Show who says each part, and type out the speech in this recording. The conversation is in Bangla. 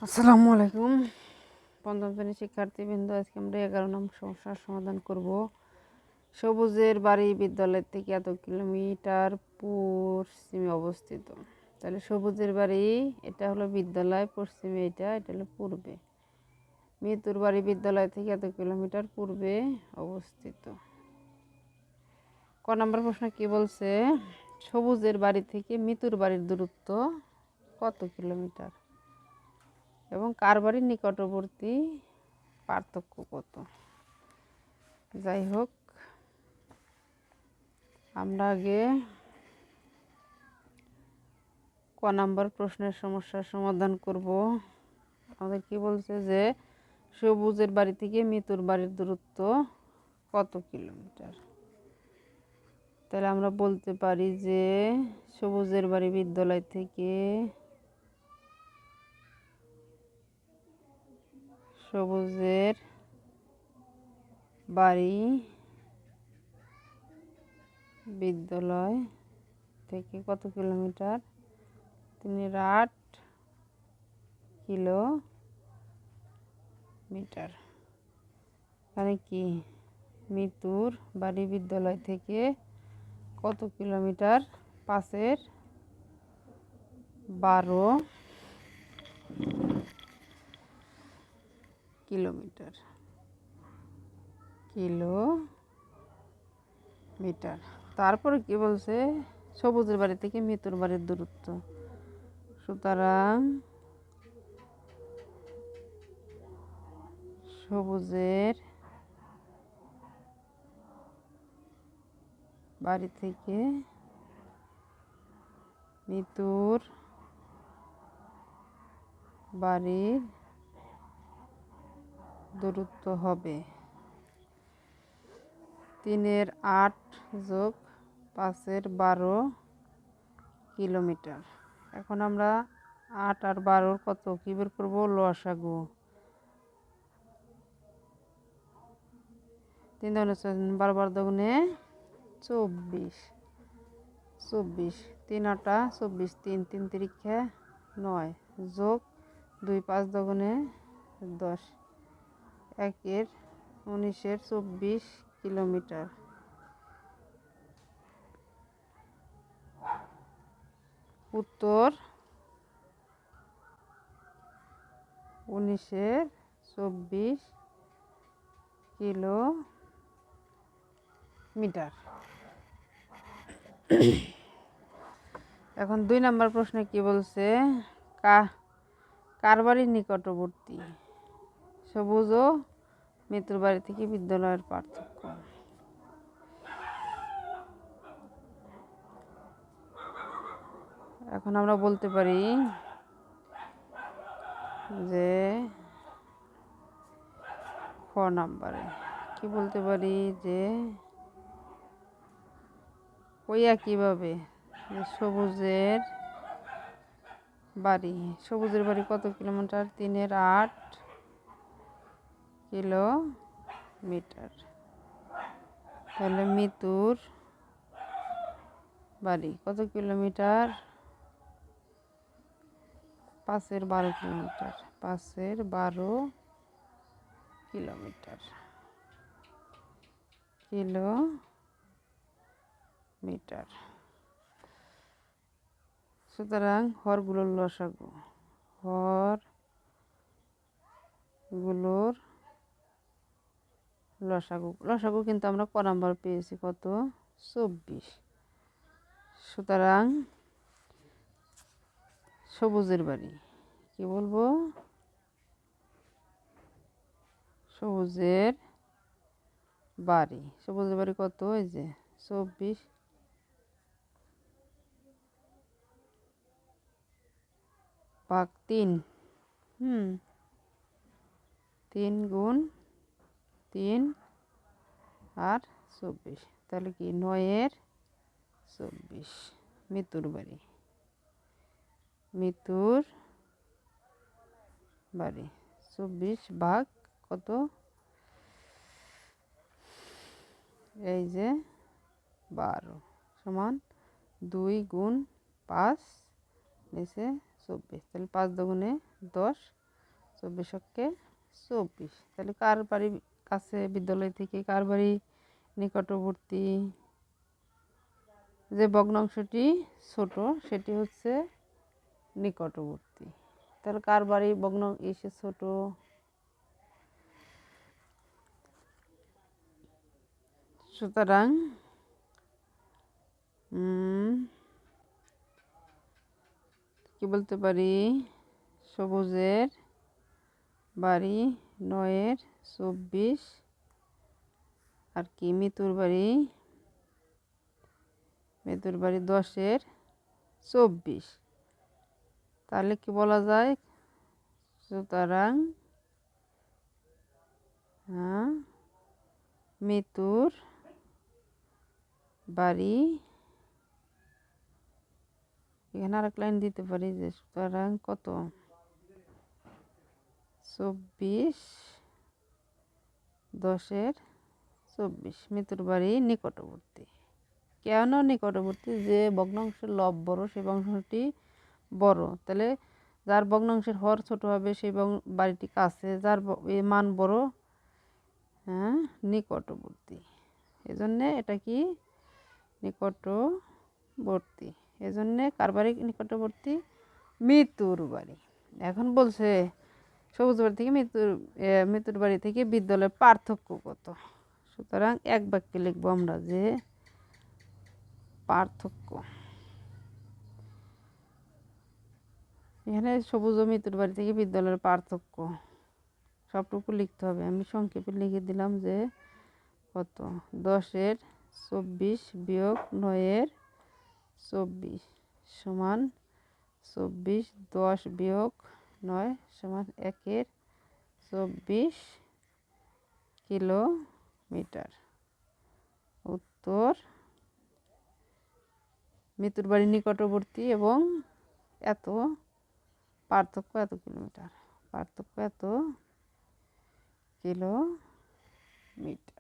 Speaker 1: আসসালামু আলাইকুম পঞ্চম শ্রেণীর শিক্ষার্থীবৃন্দ। আজকে আমরা 11 নং সমস্যার সমাধান করব। সবুজের বাড়ি বিদ্যালয় থেকে এত কিলোমিটার পশ্চিমে অবস্থিত। তাহলে সবুজের বাড়ি এটা হলো বিদ্যালয়, পশ্চিমে এটা হলো পূর্বে। মিতুর বাড়ি বিদ্যালয় থেকে এত কিলোমিটার পূর্বে অবস্থিত। ক নম্বর প্রশ্ন কি বলছে? সবুজের বাড়ি থেকে মিতুর বাড়ির দূরত্ব কত কিলোমিটার এবং কার বাড়ির নিকটবর্তী পার্থক্য কত? যাই হোক, আমরা আগে ক নম্বর প্রশ্নের সমস্যার সমাধান করব। আমাদের কি বলছে যে সবুজের বাড়ি থেকে মিতুর বাড়ির দূরত্ব কত কিলোমিটার। তাহলে আমরা বলতে পারি যে সবুজের বাড়ি বিদ্যালয় থেকে সবুজের বাড়ি বিদ্যালয় থেকে কত কিলোমিটার? 3.8 কিলোমিটার। মানে কি মিতুর বাড়ি বিদ্যালয় থেকে কত কিলোমিটার? 5/12 কিলোমিটার। তারপরে কি বলছে? সবুজের বাড়ি থেকে মিতুর বাড়ির দূরত্ব। সুতরাং সবুজের বাড়ি থেকে মিতুর বাড়ির দূরত্ব হবে 3.8 যোগ 5/12 কিলোমিটার। এখন আমরা 8 আর 12 কত কি বের করবো? লসাগু। 3 × 12 12 দুগুণে 24। 3 8 24, 3 3 তিরিক্ষা 9 যোগ 2 5 দুগুণে 10, 1 19 24 কিলোমিটার। উত্তর 1924 কিলোমিটার। এখন 2 নম্বর প্রশ্নে কি বলছে? কার বাড়ির নিকটবর্তী? সবুজ ও মিতুর বাড়ি থেকে বিদ্যালয়ের পার্থক্য। এখন আমরা বলতে পারি যে খ নাম্বারে কি বলতে পারি যে ওই একইভাবে সবুজের বাড়ি কত কিলোমিটার? 3.8 কিলোমিটার। তাহলে মিতুর বাড়ি কত কিলোমিটার? 5/12 কিলোমিটার। 5/12 কিলোমিটার। সুতরাং হরগুলোর লসাগু কিন্তু আমরা ক নাম্বার পেয়েছি কত? 24। সুতরাং সবুজের বাড়ি কি বলবো? সবুজের বাড়ি কত? এই যে 24/3। 3 × 3 আর 24, তাহলে কি 9/24 মিতুর বাড়ি 24 ভাগ কত? এই যে 12 সমান 2 × 5 নিচে 24। তাহলে 5 দুগুণে 10, 24 24। তাহলে কার বাড়ি কাছে বিদ্যালয় থেকে কার বাড়ি নিকটবর্তী? যে ভগ্নাংশটি ছোট সেটি হচ্ছে নিকটবর্তী। তাহলে কার বাড়ি এসে ছোট? সুতরাং কি বলতে পারি? সবুজের বাড়ি 9-24 আর কি মিতুর বাড়ি 10-24। তাহলে কি বলা যায়? সুতরাং মিতুর বাড়ি, এখানে আরেক লাইন দিতে পারি যে সুতরাং কত? 24-10-24 মিতুর বাড়ি নিকটবর্তী। কেন নিকটবর্তী? যে ভগ্নাংশের লব বড় সেই ভগ্নাংশটি বড়। তাহলে যার ভগ্নাংশের হর ছোট হবে সেই বাড়িটি কাছে, যার মান বড় নিকটবর্তী। এজন্যে এটা কি নিকটবর্তী। এজন্যে কার বাড়ি নিকটবর্তী? মিতুর বাড়ি। এখন বলছে সবুজ বাড়ি থেকে মিতুর বাড়ি থেকে বিদ্যালয়ের পার্থক্য কত? সুতরাং এক বাক্যে লিখবো আমরা যে পার্থক্য। এখানে সবুজ ও মিতুর বাড়ি থেকে বিদ্যালয়ের পার্থক্য সবটুকু লিখতে হবে। আমি সংক্ষেপে লিখে দিলাম যে কত? 10-24 বিয়োগ 9-24 সমান 24। 10 বিয়োগ 9 সমান 1-24 কিলোমিটার। উত্তর মিতুর বাড়ি নিকটবর্তী এবং এত পার্থক্য এত কিলোমিটার। পার্থক্য এত কিলোমিটার।